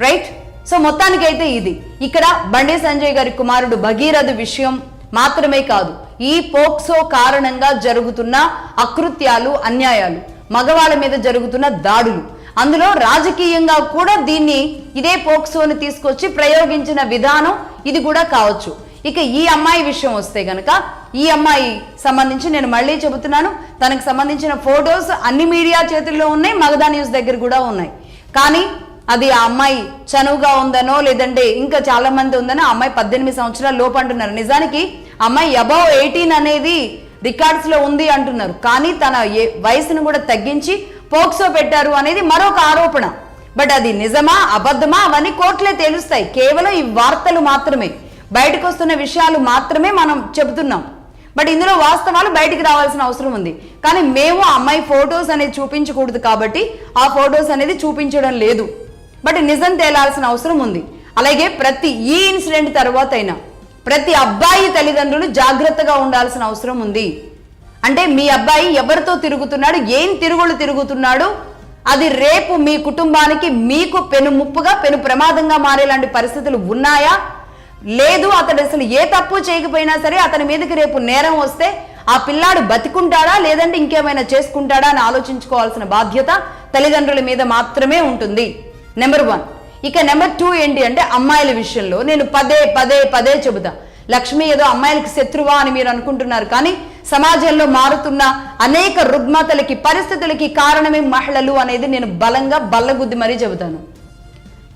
Right. So మొత్తానికైతే ఇది ఇక్కడ బండి సంజయ్ గారి కుమారుడు భగీరథ విషయం మాత్రమే కాదు, ఈ పోక్సో కారణంగా జరుగుతున్న అకృత్యాలు, అన్యాయాలు, మగవాళ్ళ మీద జరుగుతున్న దాడులు, అందులో రాజకీయంగా కూడా దీన్ని ఇదే పోక్సోని తీసుకొచ్చి ప్రయోగించిన విధానం ఇది కూడా కావచ్చు. ఇక ఈ అమ్మాయి విషయం వస్తే గనక ఈ అమ్మాయి సంబంధించి నేను మళ్ళీ చెబుతున్నాను, తనకు సంబంధించిన ఫొటోస్ అన్ని మీడియా చేతుల్లో ఉన్నాయి, మగధా న్యూస్ దగ్గర కూడా ఉన్నాయి. కానీ అది ఆ అమ్మాయి చనువుగా ఉందనో లేదంటే ఇంకా చాలా మంది ఉందనో, ఆ అమ్మాయి 18 సంవత్సరాల లోపు అంటున్నారు. నిజానికి అమ్మాయి అబౌవ్ 18 అనేది రికార్డ్స్ లో ఉంది అంటున్నారు. కానీ తన వయసును కూడా తగ్గించి పోక్సో పెట్టారు అనేది మరొక ఆరోపణ. బట్ అది నిజమా అబద్ధమా అవన్నీ కోర్టులే తెలుస్తాయి. కేవలం ఈ వార్తలు మాత్రమే, బయటకు వస్తున్న విషయాలు మాత్రమే మనం చెబుతున్నాం. బట్ ఇందులో వాస్తవాలు బయటికి రావాల్సిన అవసరం ఉంది. కానీ మేము ఆ అమ్మాయి ఫొటోస్ అనేది చూపించకూడదు కాబట్టి ఆ ఫొటోస్ అనేది చూపించడం లేదు. బట్ నిజం తేలాల్సిన అవసరం ఉంది. అలాగే ప్రతి ఈ ఇన్సిడెంట్ తర్వాత అయినా ప్రతి అబ్బాయి తల్లిదండ్రులు జాగ్రత్తగా ఉండాల్సిన అవసరం ఉంది. అంటే మీ అబ్బాయి ఎవరితో తిరుగుతున్నాడు, ఏం తిరుగుళ్ళు తిరుగుతున్నాడు, అది రేపు మీ కుటుంబానికి మీకు పెను ముప్పుగా పెను ప్రమాదంగా మారేలాంటి పరిస్థితులు ఉన్నాయా, లేదు అతడు అసలు ఏ తప్పు చేయకపోయినా సరే అతని మీదకి రేపు నేరం వస్తే ఆ పిల్లాడు బతికుంటాడా లేదంటే ఇంకేమైనా చేసుకుంటాడా అని ఆలోచించుకోవాల్సిన బాధ్యత తల్లిదండ్రుల మీద మాత్రమే ఉంటుంది. నెంబర్ 1. ఇక నెంబర్ 2 ఏంటి అంటే అమ్మాయిల విషయంలో నేను పదే చెబుతా, లక్ష్మి ఏదో అమ్మాయిలకి శత్రువా అని మీరు అనుకుంటున్నారు. కానీ సమాజంలో మారుతున్న అనేక రుగ్మతలకి పరిస్థితులకి కారణమే మహిళలు అనేది నేను బలంగా బల్లగుద్ది మరీ చెబుతాను.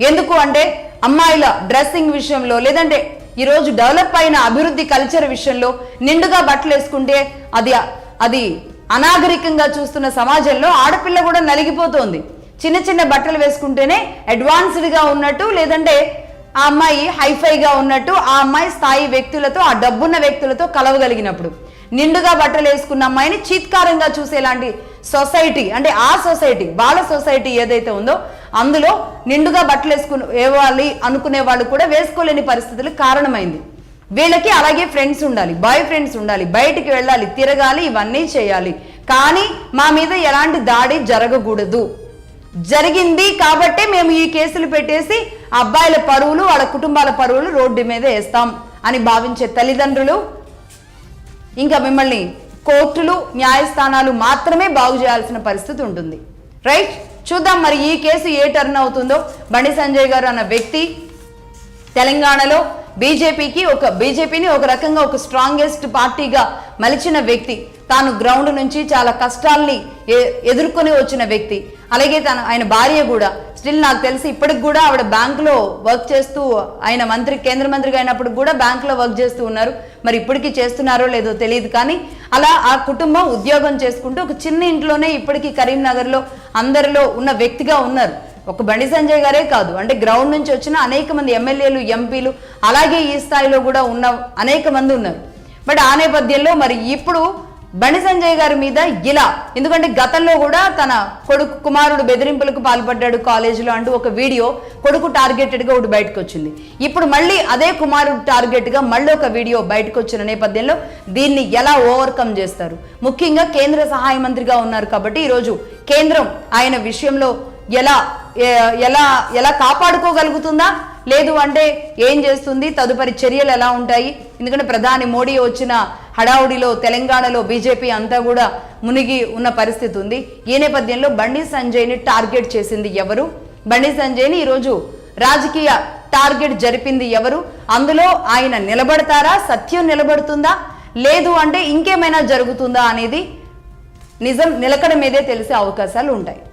ఎందుకు అంటే అమ్మాయిల డ్రెస్సింగ్ విషయంలో లేదంటే ఈరోజు డెవలప్ అయిన అభివృద్ధి కల్చర్ విషయంలో నిండుగా బట్టలు వేసుకుంటే అది అనాగరికంగా చూస్తున్న సమాజంలో ఆడపిల్ల కూడా నలిగిపోతోంది. చిన్న చిన్న బట్టలు వేసుకుంటేనే అడ్వాన్స్డ్గా ఉన్నట్టు, లేదంటే ఆ అమ్మాయి హైఫైగా ఉన్నట్టు, ఆ అమ్మాయి స్థాయి వ్యక్తులతో, ఆ డబ్బున్న వ్యక్తులతో కలవగలిగినప్పుడు నిండుగా బట్టలు వేసుకున్న అమ్మాయిని చీత్కారంగా చూసేలాంటి సొసైటీ, అంటే ఆ సొసైటీ వాళ్ళ సొసైటీ ఏదైతే ఉందో అందులో నిండుగా బట్టలు వేసుకోవాలి అనుకునే వాళ్ళు కూడా వేసుకోలేని పరిస్థితులకు కారణమైంది. వీళ్ళకి అలాగే ఫ్రెండ్స్ ఉండాలి, బాయ్ ఫ్రెండ్స్ ఉండాలి, బయటికి వెళ్ళాలి, తిరగాలి, ఇవన్నీ చేయాలి. కానీ మా మీద ఎలాంటి దాడి జరగకూడదు. జరిగింది కాబట్టే మేము ఈ కేసులు పెట్టేసి అబ్బాయిల పరువులు వాళ్ళ కుటుంబాల పరువులు రోడ్డు మీద వేస్తాం అని భావించే తల్లిదండ్రులు ఇంకా మిమ్మల్ని కోర్టులు న్యాయస్థానాలు మాత్రమే బాగు చేయాల్సిన పరిస్థితి ఉంటుంది. రైట్. చూద్దాం మరి ఈ కేసు ఏ టర్న్ అవుతుందో. బండి సంజయ్ గారు అన్న వ్యక్తి తెలంగాణలో బీజేపీని ఒక రకంగా ఒక స్ట్రాంగెస్ట్ పార్టీగా మలిచిన వ్యక్తి, తాను గ్రౌండ్ నుంచి చాలా కష్టాల్ని ఎదుర్కొని వచ్చిన వ్యక్తి. అలాగే ఆయన భార్య కూడా స్టిల్ నాకు తెలిసి ఇప్పటికి కూడా ఆవిడ బ్యాంకులో వర్క్ చేస్తూ, ఆయన కేంద్ర మంత్రిగా అయినప్పుడు కూడా బ్యాంకులో వర్క్ చేస్తూ ఉన్నారు. మరి ఇప్పటికీ చేస్తున్నారో లేదో తెలియదు. కానీ అలా ఆ కుటుంబం ఉద్యోగం చేసుకుంటూ ఒక చిన్న ఇంట్లోనే ఇప్పటికీ కరీంనగర్లో అందరిలో ఉన్న వ్యక్తిగా ఉన్నారు. ఒక బండి సంజయ్ గారే కాదు, అంటే గ్రౌండ్ నుంచి వచ్చిన అనేక మంది ఎమ్మెల్యేలు, ఎంపీలు, అలాగే ఈ స్థాయిలో కూడా ఉన్న అనేక మంది ఉన్నారు. బట్ ఆ నేపథ్యంలో మరి ఇప్పుడు బండి సంజయ్ గారి మీద ఇలా, ఎందుకంటే గతంలో కూడా తన కుమారుడు బెదిరింపులకు పాల్పడ్డాడు కాలేజీలో అంటూ ఒక వీడియో కొడుకు టార్గెటెడ్గా ఒకటి బయటకు వచ్చింది. ఇప్పుడు మళ్ళీ అదే కుమారుడు టార్గెట్గా మళ్ళీ ఒక వీడియో బయటకు వచ్చిన నేపథ్యంలో దీన్ని ఎలా ఓవర్కమ్ చేస్తారు? ముఖ్యంగా కేంద్ర సహాయ మంత్రిగా ఉన్నారు కాబట్టి ఈరోజు కేంద్రం ఆయన విషయంలో ఎలా కాపాడుకోగలుగుతుందా, లేదు అంటే ఏం చేస్తుంది, తదుపరి చర్యలు ఎలా ఉంటాయి? ఎందుకంటే ప్రధాని మోడీ వచ్చిన హడావుడిలో తెలంగాణలో బీజేపీ అంతా కూడా మునిగి ఉన్న పరిస్థితి ఉంది. ఈ నేపథ్యంలో బండి సంజయ్ని టార్గెట్ చేసింది ఎవరు? బండి సంజయ్ని ఈరోజు రాజకీయ టార్గెట్ జరిపింది ఎవరు? అందులో ఆయన నిలబడతారా, సత్యం నిలబడుతుందా, లేదు అంటే ఇంకేమైనా జరుగుతుందా అనేది నిజం నిలకడ మీదే తెలిసే అవకాశాలు ఉంటాయి.